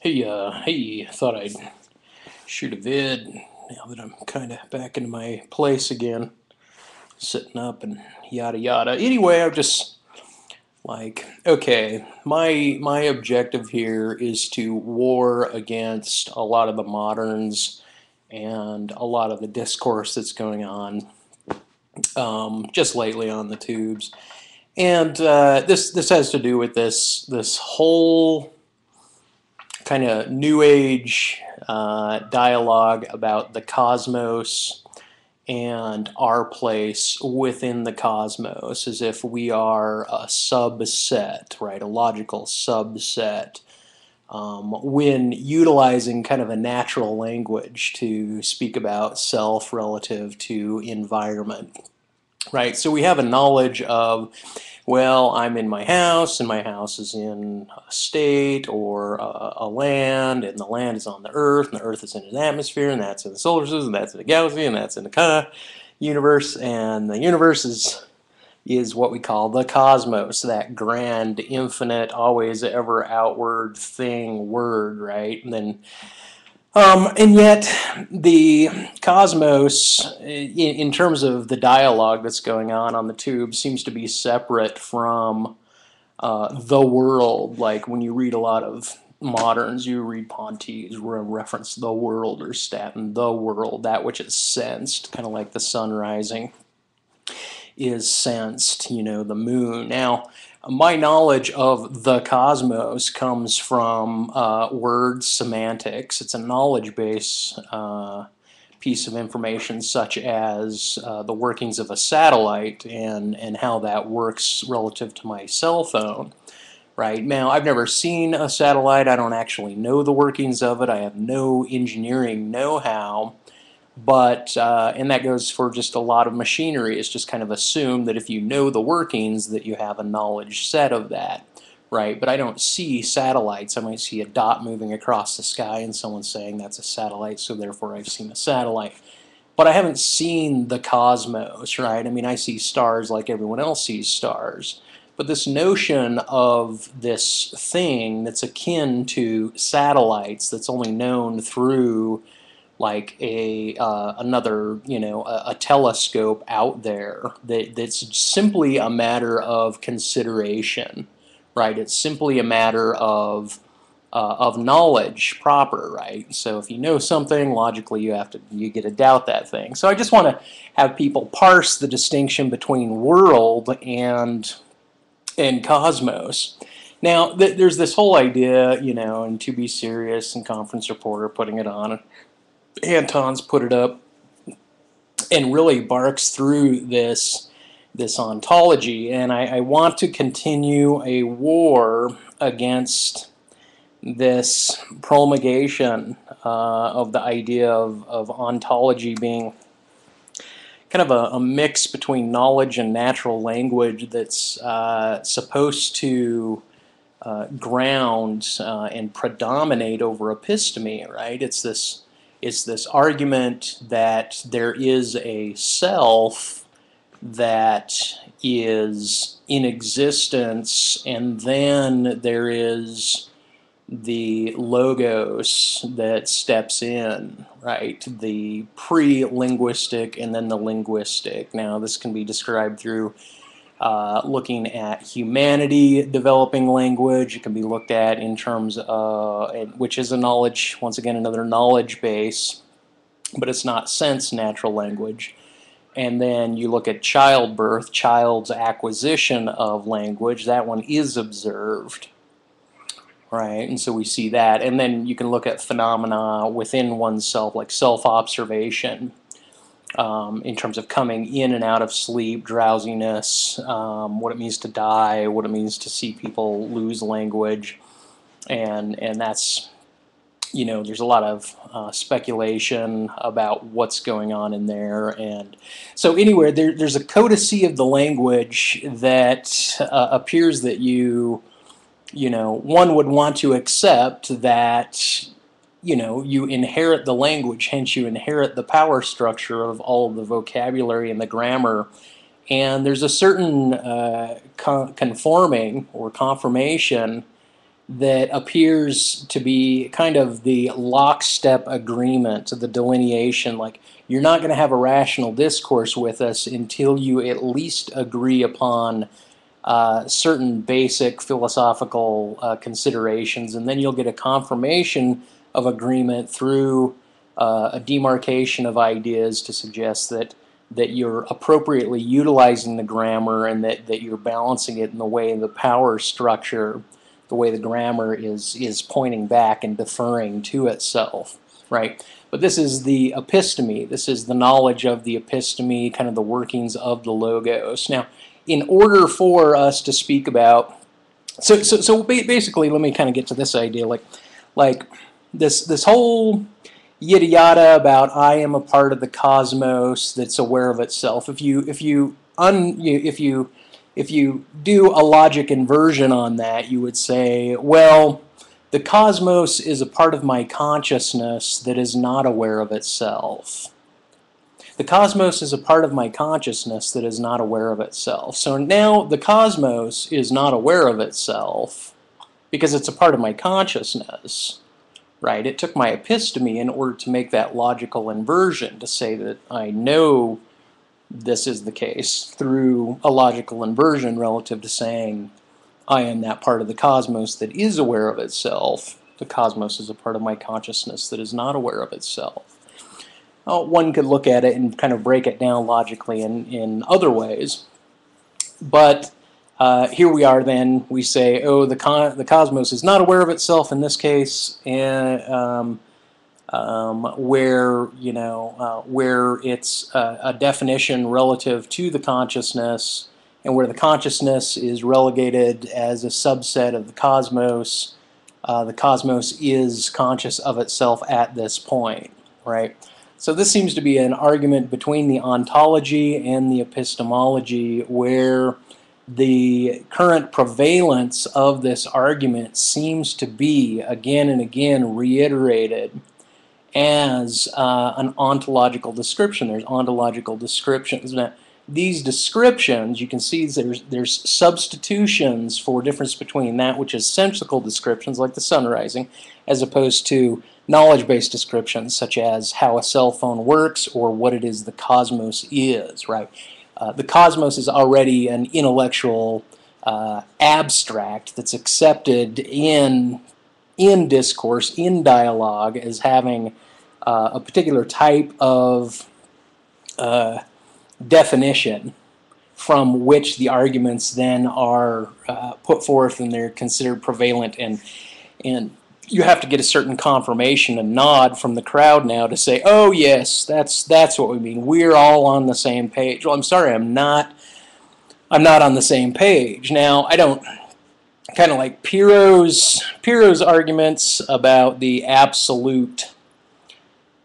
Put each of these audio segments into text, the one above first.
Hey, thought I'd shoot a vid now that I'm kind of back in my place again, sitting up and yada yada. Anyway, I'm just like, okay, my objective here is to war against a lot of the moderns and a lot of the discourse that's going on just lately on the tubes. And this has to do with this whole kind of new age dialogue about the cosmos and our place within the cosmos, as if we are a subset, right? A logical subset. When utilizing kind of a natural language to speak about self relative to environment, right? So we have a knowledge of, well, I'm in my house, and my house is in a state or a land, and the land is on the Earth, and the Earth is in an atmosphere, and that's in the solar system, and that's in the galaxy, and that's in the universe, and the universe is what we call the cosmos, that grand, infinite, always ever outward thing, word, right? And yet, the cosmos, in terms of the dialogue that's going on the tube, seems to be separate from the world. Like when you read a lot of moderns, you read Pontes, reference the world, or Staten, the world, that which is sensed, kind of like the sun rising is sensed, the moon. Now, my knowledge of the cosmos comes from word semantics. It's a knowledge base piece of information, such as the workings of a satellite and how that works relative to my cell phone. Right now, I've never seen a satellite. I don't actually know the workings of it. I have no engineering know-how. But, and that goes for just a lot of machinery, it's just kind of assumed that if you know the workings that you have a knowledge set of that, right? But I don't see satellites. I might see a dot moving across the sky and someone saying that's a satellite, so therefore I've seen a satellite. But I haven't seen the cosmos, right? I mean, I see stars like everyone else sees stars. But this notion of this thing that's akin to satellites, that's only known through like another, a telescope out there, that's simply a matter of consideration, right? It's simply a matter of knowledge proper, right? So if you know something, logically you get to doubt that thing. So I just want to have people parse the distinction between world and cosmos. Now, there's this whole idea, and To Be Serious and Conference Reporter putting it on, Anton's put it up, and really barks through this ontology. And I want to continue a war against this promulgation of the idea of ontology being kind of a mix between knowledge and natural language that's supposed to ground and predominate over episteme, right? It's this argument that there is a self that is in existence, and then there is the logos that steps in, right? The pre-linguistic and then the linguistic. Now, this can be described through looking at humanity developing language. It can be looked at in terms of, which is a knowledge, once again, another knowledge base, but it's not sense natural language. And then you look at childbirth, child's acquisition of language. That one is observed, right? And so we see that. And then you can look at phenomena within oneself, like self-observation, in terms of coming in and out of sleep, drowsiness, what it means to die, what it means to see people lose language, and that's, there's a lot of speculation about what's going on in there. And so anyway, there's a codicy of the language that appears that one would want to accept that you inherit the language, hence you inherit the power structure of all of the vocabulary and the grammar. And there's a certain conforming or confirmation that appears to be kind of the lockstep agreement, the delineation, like you're not going to have a rational discourse with us until you at least agree upon certain basic philosophical considerations, and then you'll get a confirmation of agreement through a demarcation of ideas to suggest that you're appropriately utilizing the grammar and that you're balancing it in the way the power structure, the way the grammar is pointing back and deferring to itself, right? But this is the episteme. This is the knowledge of the episteme, kind of the workings of the logos. Now, in order for us to speak about, so basically, let me kind of get to this idea, like this whole yada yada about I am a part of the cosmos that's aware of itself. If you do a logic inversion on that, you would say, well, the cosmos is a part of my consciousness that is not aware of itself. The cosmos is a part of my consciousness that is not aware of itself. So now the cosmos is not aware of itself because it's a part of my consciousness, right? It took my episteme in order to make that logical inversion to say that I know this is the case through a logical inversion relative to saying I am that part of the cosmos that is aware of itself. The cosmos is a part of my consciousness that is not aware of itself. One could look at it and kind of break it down logically in other ways, but here we are then, we say, oh, the cosmos is not aware of itself in this case, and where it's a definition relative to the consciousness, and where the consciousness is relegated as a subset of the cosmos is conscious of itself at this point, right? So this seems to be an argument between the ontology and the epistemology, where the current prevalence of this argument seems to be again and again reiterated as an ontological description. There's ontological descriptions. Now, these descriptions, you can see there's substitutions for difference between that which is sensical descriptions, like the sun rising, as opposed to knowledge-based descriptions, such as how a cell phone works or what it is the cosmos is, right? The cosmos is already an intellectual abstract that's accepted in discourse, in dialogue, as having a particular type of definition from which the arguments then are put forth, and they're considered prevalent, and you have to get a certain confirmation, a nod from the crowd now to say, oh yes, that's what we mean. We're all on the same page. Well, I'm sorry, I'm not on the same page. Now, I don't, kind of like Pirro's arguments about the absolute,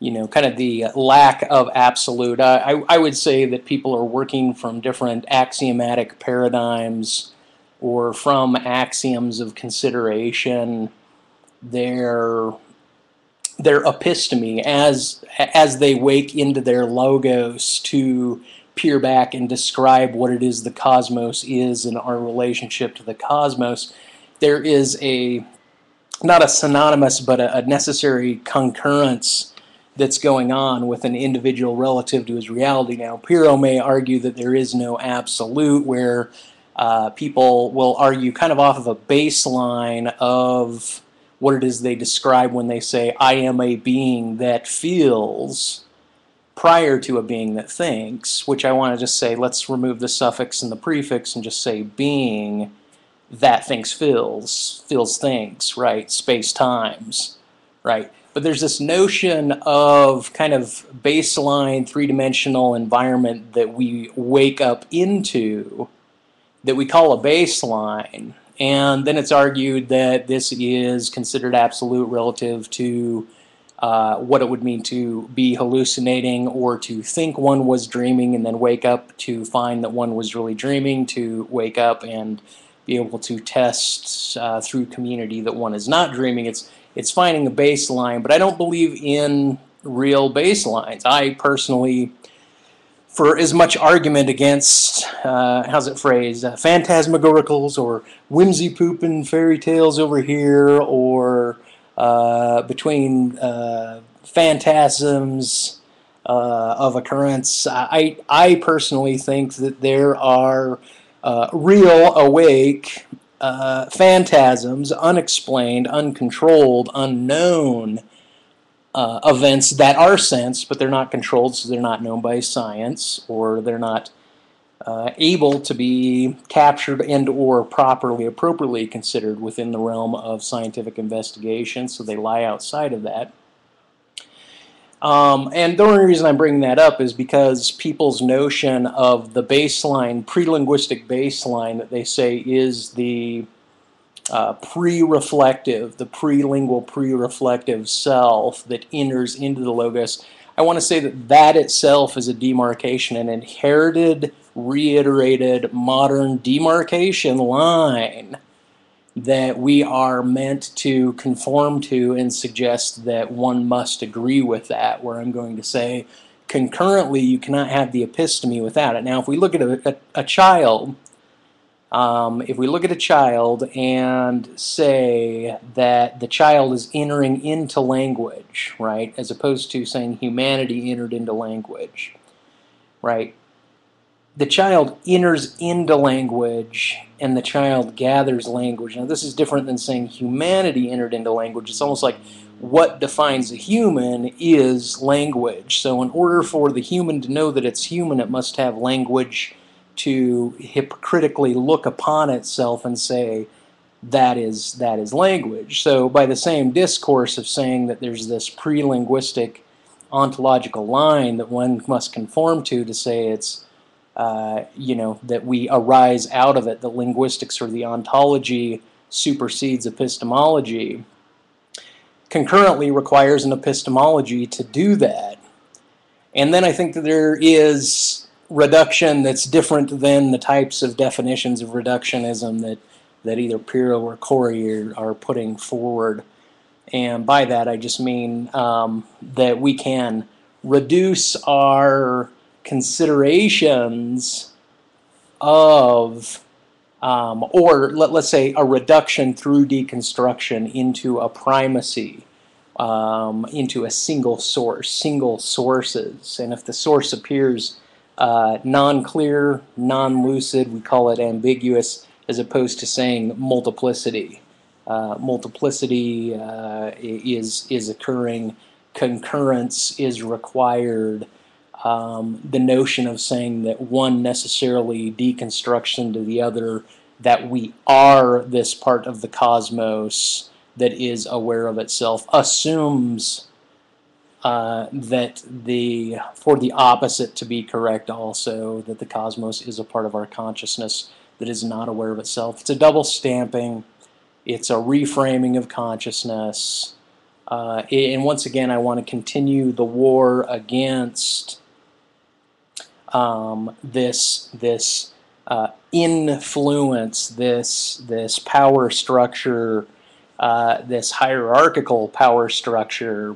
kind of the lack of absolute. I would say that people are working from different axiomatic paradigms or from axioms of consideration. Their episteme as they wake into their logos to peer back and describe what it is the cosmos is and our relationship to the cosmos. There is not a synonymous but a necessary concurrence that's going on with an individual relative to his reality. Now, Pirro may argue that there is no absolute, where people will argue kind of off of a baseline of what it is they describe when they say, I am a being that feels, prior to a being that thinks, which I want to just say, let's remove the suffix and the prefix and just say being that thinks feels thinks, right? Space-times, right? But there's this notion of kind of baseline three-dimensional environment that we wake up into that we call a baseline. And then it's argued that this is considered absolute relative to what it would mean to be hallucinating, or to think one was dreaming and then wake up to find that one was really dreaming, to wake up and be able to test through community that one is not dreaming. It's finding a baseline, but I don't believe in real baselines. I personally for as much argument against, how's it phrased, phantasmagoricals or whimsy pooping fairy tales over here, or between phantasms of occurrence. I personally think that there are real, awake phantasms, unexplained, uncontrolled, unknown events that are sensed, but they're not controlled, so they're not known by science, or they're not able to be captured and or properly, appropriately considered within the realm of scientific investigation, so they lie outside of that. And the only reason I'm bringing that up is because people's notion of the baseline, pre-linguistic baseline that they say is the pre-reflective, the prelingual pre-reflective self that enters into the logos, I want to say that that itself is a demarcation, an inherited, reiterated, modern demarcation line that we are meant to conform to and suggest that one must agree with that, where I'm going to say concurrently you cannot have the episteme without it. Now if we look at a child, if we look at a child and say that the child is entering into language, right, as opposed to saying humanity entered into language, right, the child enters into language and the child gathers language. Now this is different than saying humanity entered into language. It's almost like what defines a human is language. So in order for the human to know that it's human, it must have language to hypocritically look upon itself and say that is language. So by the same discourse of saying that there's this pre-linguistic ontological line that one must conform to say it's that we arise out of it, the linguistics or the ontology supersedes epistemology, concurrently requires an epistemology to do that. And then I think that there is reduction that's different than the types of definitions of reductionism that either Pirro or Corey are putting forward. And by that I just mean that we can reduce our considerations of, or let's say a reduction through deconstruction into a primacy, into a single source, single sources. And if the source appears non-clear, non-lucid, we call it ambiguous, as opposed to saying multiplicity. Multiplicity is occurring, concurrence is required. The notion of saying that one necessarily deconstructs into the other, that we are this part of the cosmos that is aware of itself, assumes that for the opposite to be correct also, that the cosmos is a part of our consciousness that is not aware of itself. It's a double stamping. It's a reframing of consciousness. And once again, I want to continue the war against this influence, this power structure, this hierarchical power structure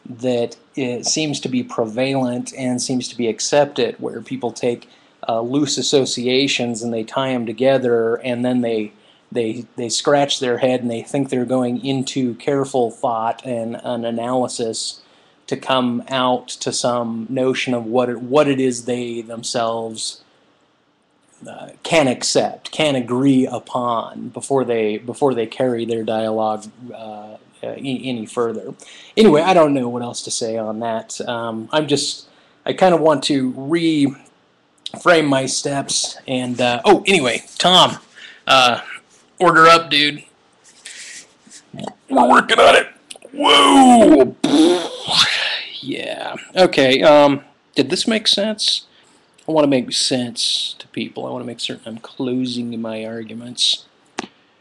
that it seems to be prevalent and seems to be accepted, where people take loose associations and they tie them together, and then they scratch their head and they think they're going into careful thought and an analysis to come out to some notion of what it is they themselves can accept, can agree upon before they carry their dialogue any further. Anyway, I don't know what else to say on that. I kind of want to reframe my steps. And oh, anyway, Tom, order up, dude. We're working on it. Whoa. Yeah. Okay. Did this make sense? I want to make sense to people. I want to make certain I'm closing my arguments.